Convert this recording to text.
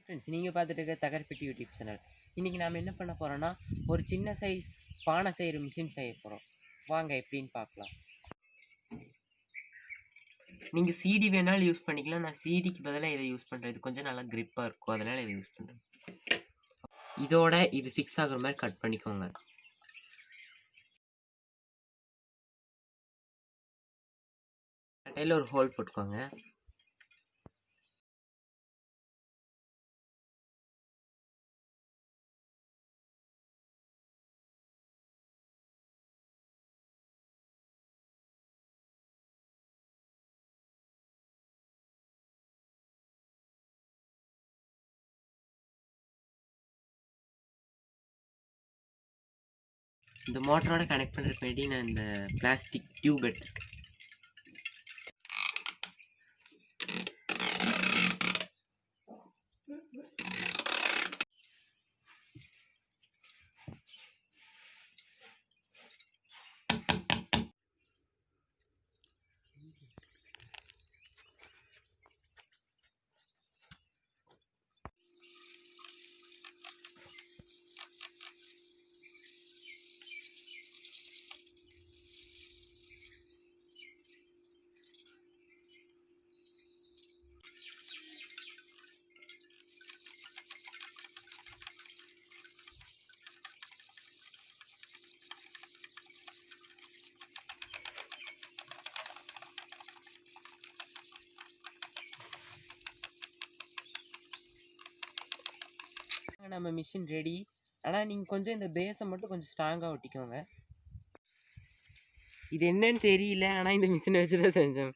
Friends, நீங்கள் பார்த்துட்டு இருக்க தகர் பெட்டி யூடியூப் சேனல். இன்றைக்கி நாம் என்ன பண்ண போகிறோன்னா, ஒரு சின்ன சைஸ் பானை செய்கிற மிஷின் செய்ய போகிறோம். வாங்க எப்படின்னு பார்க்கலாம். நீங்கள் சிடி வேணாலும் யூஸ் பண்ணிக்கலாம். நான் சிடிக்கு பதிலாக இதை யூஸ் பண்ணுறேன். இது கொஞ்சம் நல்லா கிரிப்பாக இருக்கும், அதனால் இதை யூஸ் பண்ணுறேன். இதோட இது ஃபிக்ஸ் ஆகுற மாதிரி கட் பண்ணிக்கோங்க. கட்டையில் ஒரு ஹோல் போட்டுக்கோங்க. இந்த மோட்டரோட கனெக்ட் பண்ணுறதுக்கு முன்னாடி நான் இந்த பிளாஸ்டிக் டியூப் எடுத்துருக்கேன். நம்ம மிஷின் ரெடி. ஆனால் நீங்கள் கொஞ்சம் இந்த பேஸை மட்டும் கொஞ்சம் ஸ்ட்ராங்காக ஒட்டிக்கோங்க. இது என்னன்னு தெரியல, ஆனால் இந்த மிஷினை வச்சு தான் செஞ்சோம்.